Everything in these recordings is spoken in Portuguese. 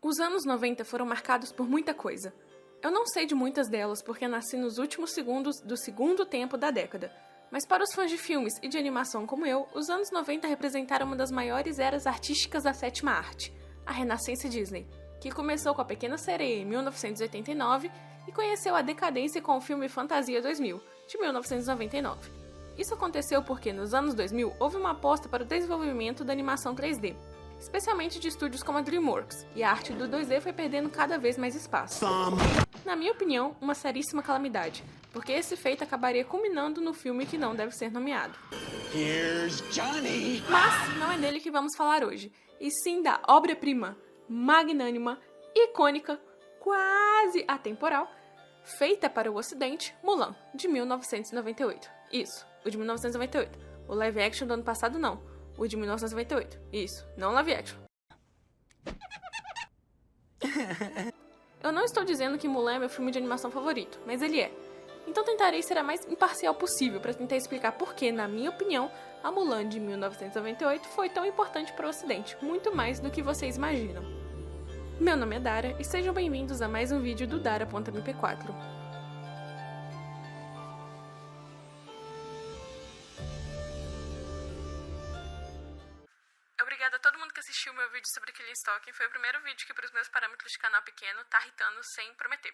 Os anos 90 foram marcados por muita coisa. Eu não sei de muitas delas porque nasci nos últimos segundos do segundo tempo da década, mas para os fãs de filmes e de animação como eu, os anos 90 representaram uma das maiores eras artísticas da sétima arte, a Renascença Disney, que começou com A Pequena Sereia em 1989 e conheceu a decadência com o filme Fantasia 2000, de 1999. Isso aconteceu porque, nos anos 2000, houve uma aposta para o desenvolvimento da animação 3D, especialmente de estúdios como a DreamWorks, e a arte do 2D foi perdendo cada vez mais espaço. Na minha opinião, uma seríssima calamidade, porque esse feito acabaria culminando no filme que não deve ser nomeado. Here's Johnny. Mas não é dele que vamos falar hoje, e sim da obra-prima, magnânima, icônica, quase atemporal, feita para o Ocidente, Mulan, de 1998. Isso, o de 1998. O live action do ano passado não. O de 1998. Isso, não live action. Eu não estou dizendo que Mulan é meu filme de animação favorito, mas ele é. Então tentarei ser a mais imparcial possível para tentar explicar por que, na minha opinião, a Mulan de 1998 foi tão importante para o Ocidente, muito mais do que vocês imaginam. Meu nome é Dara e sejam bem-vindos a mais um vídeo do Dara.mp4. Obrigada a todo mundo que assistiu o meu vídeo sobre Killing Stalking. Foi o primeiro vídeo que, para os meus parâmetros de canal pequeno, tá irritando sem prometer.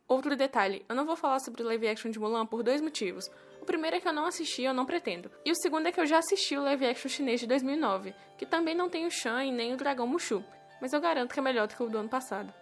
Outro detalhe, eu não vou falar sobre o live action de Mulan por dois motivos. O primeiro é que eu não assisti e eu não pretendo. E o segundo é que eu já assisti o live action chinês de 2009, que também não tem o Shan e nem o dragão Mushu, mas eu garanto que é melhor do que o do ano passado.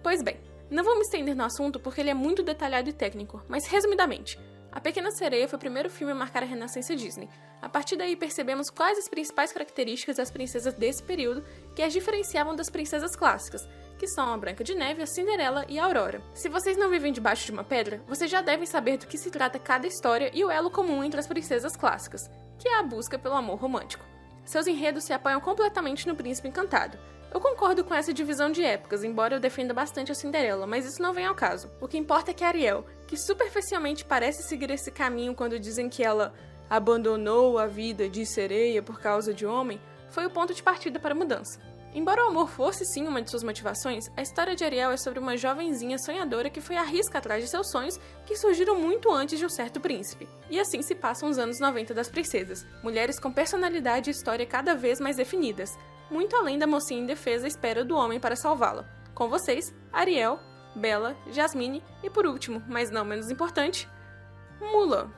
Pois bem, não vou me estender no assunto porque ele é muito detalhado e técnico, mas resumidamente, A Pequena Sereia foi o primeiro filme a marcar a Renascença Disney. A partir daí percebemos quais as principais características das princesas desse período que as diferenciavam das princesas clássicas, que são a Branca de Neve, a Cinderela e a Aurora. Se vocês não vivem debaixo de uma pedra, vocês já devem saber do que se trata cada história e o elo comum entre as princesas clássicas, que é a busca pelo amor romântico. Seus enredos se apoiam completamente no Príncipe Encantado. Eu concordo com essa divisão de épocas, embora eu defenda bastante a Cinderela, mas isso não vem ao caso. O que importa é que Ariel, que superficialmente parece seguir esse caminho quando dizem que ela abandonou a vida de sereia por causa de homem, foi o ponto de partida para a mudança. Embora o amor fosse sim uma de suas motivações, a história de Ariel é sobre uma jovenzinha sonhadora que foi à risca atrás de seus sonhos que surgiram muito antes de um certo príncipe. E assim se passam os anos 90 das princesas, mulheres com personalidade e história cada vez mais definidas, muito além da mocinha indefesa à espera do homem para salvá-la. Com vocês, Ariel, Bella, Jasmine e por último, mas não menos importante, Mulan.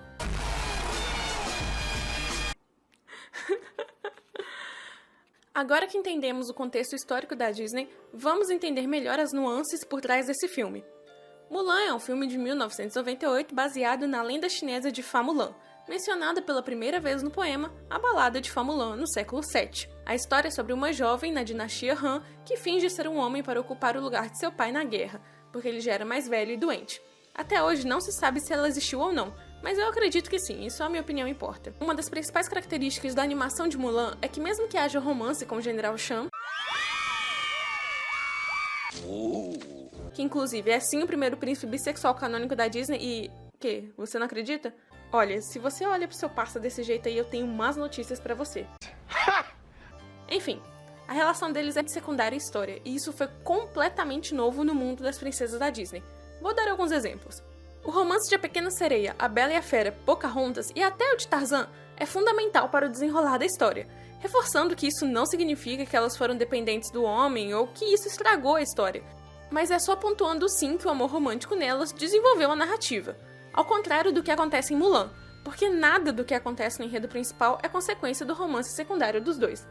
Agora que entendemos o contexto histórico da Disney, vamos entender melhor as nuances por trás desse filme. Mulan é um filme de 1998 baseado na lenda chinesa de Fa Mulan, mencionada pela primeira vez no poema A Balada de Fa Mulan, no século VII. A história é sobre uma jovem na dinastia Han que finge ser um homem para ocupar o lugar de seu pai na guerra, porque ele já era mais velho e doente. Até hoje não se sabe se ela existiu ou não, mas eu acredito que sim, e só a minha opinião importa. Uma das principais características da animação de Mulan é que mesmo que haja romance com o General Shan, que inclusive é sim o primeiro príncipe bissexual canônico da Disney e... que? Você não acredita? Olha, se você olha pro seu parça desse jeito aí, eu tenho más notícias pra você. Enfim, a relação deles é de secundária história, e isso foi completamente novo no mundo das princesas da Disney. Vou dar alguns exemplos. O romance de A Pequena Sereia, A Bela e a Fera, Pocahontas e até o de Tarzan é fundamental para o desenrolar da história, reforçando que isso não significa que elas foram dependentes do homem ou que isso estragou a história, mas é só pontuando sim que o amor romântico nelas desenvolveu a narrativa, ao contrário do que acontece em Mulan, porque nada do que acontece no enredo principal é consequência do romance secundário dos dois.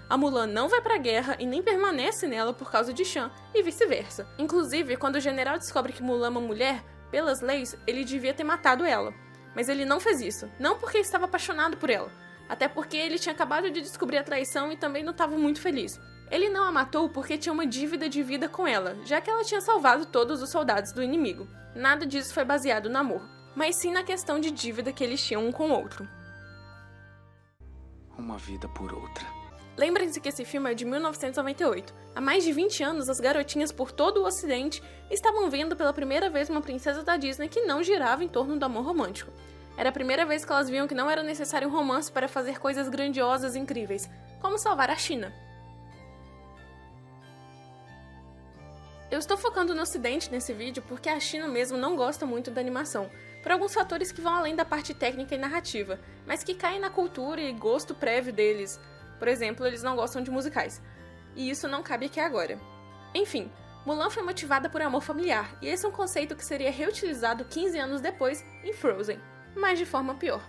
A Mulan não vai pra guerra e nem permanece nela por causa de Shan, e vice-versa. Inclusive, quando o general descobre que Mulan é uma mulher, pelas leis, ele devia ter matado ela. Mas ele não fez isso, não porque estava apaixonado por ela, até porque ele tinha acabado de descobrir a traição e também não estava muito feliz. Ele não a matou porque tinha uma dívida de vida com ela, já que ela tinha salvado todos os soldados do inimigo. Nada disso foi baseado no amor, mas sim na questão de dívida que eles tinham um com o outro. Uma vida por outra. Lembrem-se que esse filme é de 1998. Há mais de 20 anos, as garotinhas por todo o Ocidente estavam vendo pela primeira vez uma princesa da Disney que não girava em torno do amor romântico. Era a primeira vez que elas viam que não era necessário um romance para fazer coisas grandiosas e incríveis, como salvar a China. Eu estou focando no ocidente nesse vídeo porque a China mesmo não gosta muito da animação, por alguns fatores que vão além da parte técnica e narrativa, mas que caem na cultura e gosto prévio deles. Por exemplo, eles não gostam de musicais. E isso não cabe aqui agora. Enfim, Mulan foi motivada por amor familiar, e esse é um conceito que seria reutilizado 15 anos depois em Frozen, mas de forma pior.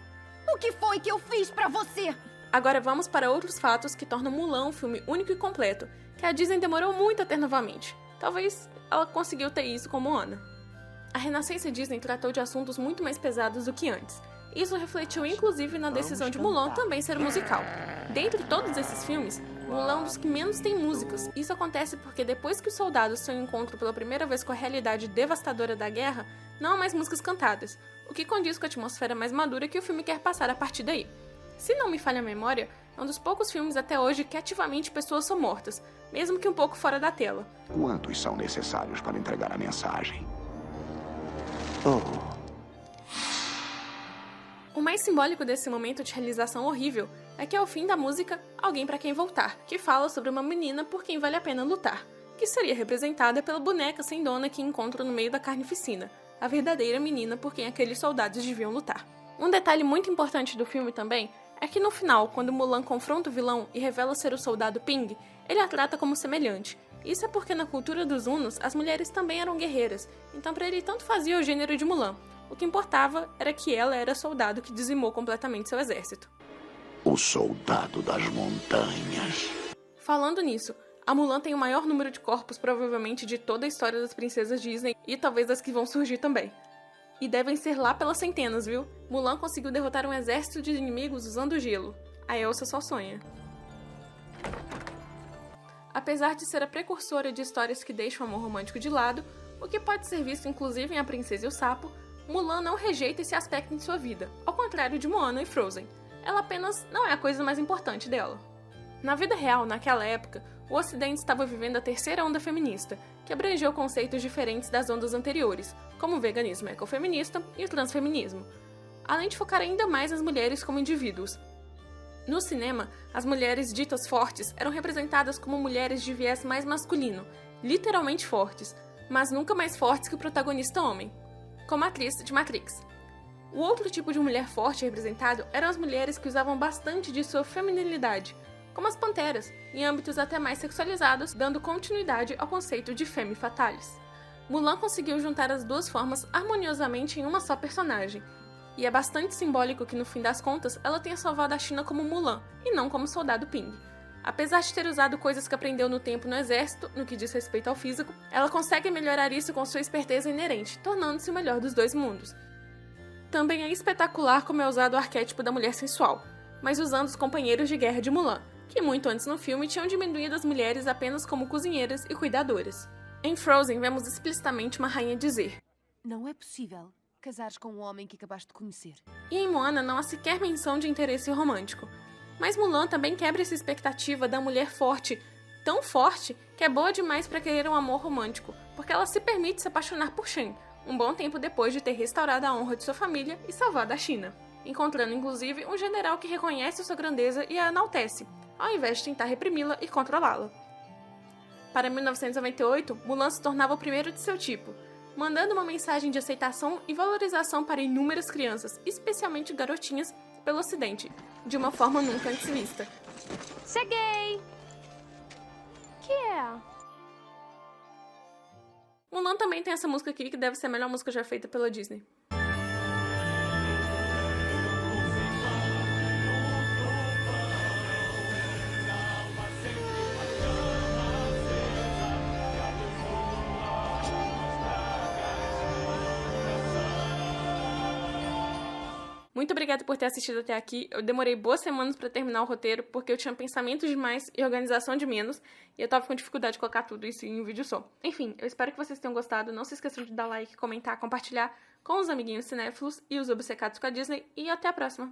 O que foi que eu fiz pra você? Agora vamos para outros fatos que tornam Mulan um filme único e completo, que a Disney demorou muito a ter novamente. Talvez ela conseguiu ter isso com Moana. A Renascença Disney tratou de assuntos muito mais pesados do que antes. Isso refletiu inclusive na decisão de Mulan também ser um musical. Dentre todos esses filmes, Mulan é um dos que menos tem músicas. Isso acontece porque depois que os soldados têm um encontro pela primeira vez com a realidade devastadora da guerra, não há mais músicas cantadas, o que condiz com a atmosfera mais madura que o filme quer passar a partir daí. Se não me falha a memória, é um dos poucos filmes até hoje que ativamente pessoas são mortas, mesmo que um pouco fora da tela. Quantos são necessários para entregar a mensagem? O mais simbólico desse momento de realização horrível é que ao fim da música, Alguém Pra Quem Voltar, que fala sobre uma menina por quem vale a pena lutar, que seria representada pela boneca sem dona que encontra no meio da carnificina, a verdadeira menina por quem aqueles soldados deviam lutar. Um detalhe muito importante do filme também é que no final, quando Mulan confronta o vilão e revela ser o soldado Ping, ele a trata como semelhante. Isso é porque na cultura dos Hunos, as mulheres também eram guerreiras, então para ele tanto fazia o gênero de Mulan. O que importava era que ela era soldado que dizimou completamente seu exército. O soldado das montanhas. Falando nisso, a Mulan tem o maior número de corpos provavelmente de toda a história das princesas Disney e talvez das que vão surgir também. E devem ser lá pelas centenas, viu? Mulan conseguiu derrotar um exército de inimigos usando gelo. A Elsa só sonha. Apesar de ser a precursora de histórias que deixam o amor romântico de lado, o que pode ser visto inclusive em A Princesa e o Sapo, Mulan não rejeita esse aspecto em sua vida, ao contrário de Moana e Frozen. Ela apenas não é a coisa mais importante dela. Na vida real, naquela época, o Ocidente estava vivendo a terceira onda feminista, que abrangeu conceitos diferentes das ondas anteriores, como o veganismo ecofeminista e o transfeminismo, além de focar ainda mais nas mulheres como indivíduos. No cinema, as mulheres ditas fortes eram representadas como mulheres de viés mais masculino, literalmente fortes, mas nunca mais fortes que o protagonista homem, como a atriz de Matrix. O outro tipo de mulher forte representado eram as mulheres que usavam bastante de sua feminilidade, como as panteras, em âmbitos até mais sexualizados, dando continuidade ao conceito de femme fatales. Mulan conseguiu juntar as duas formas harmoniosamente em uma só personagem, e é bastante simbólico que no fim das contas ela tenha salvado a China como Mulan, e não como soldado Ping. Apesar de ter usado coisas que aprendeu no tempo no exército, no que diz respeito ao físico, ela consegue melhorar isso com sua esperteza inerente, tornando-se o melhor dos dois mundos. Também é espetacular como é usado o arquétipo da mulher sensual, mas usando os companheiros de guerra de Mulan, que muito antes no filme tinham diminuído as mulheres apenas como cozinheiras e cuidadoras. Em Frozen, vemos explicitamente uma rainha dizer: Não é possível casares com um homem que acabaste de conhecer. E em Moana não há sequer menção de interesse romântico. Mas Mulan também quebra essa expectativa da mulher forte, tão forte que é boa demais para querer um amor romântico, porque ela se permite se apaixonar por Shen, um bom tempo depois de ter restaurado a honra de sua família e salvado a China, encontrando inclusive um general que reconhece sua grandeza e a enaltece, ao invés de tentar reprimi-la e controlá-la. Para 1998, Mulan se tornava o primeiro de seu tipo, mandando uma mensagem de aceitação e valorização para inúmeras crianças, especialmente garotinhas, pelo Ocidente, de uma forma nunca antes vista. Cheguei! Que é? Mulan também tem essa música aqui, que deve ser a melhor música já feita pela Disney. Muito obrigada por ter assistido até aqui. Eu demorei boas semanas pra terminar o roteiro, porque eu tinha pensamento demais e organização de menos, e eu tava com dificuldade de colocar tudo isso em um vídeo só. Enfim, eu espero que vocês tenham gostado. Não se esqueçam de dar like, comentar, compartilhar com os amiguinhos cinéfilos e os obcecados com a Disney, e até a próxima!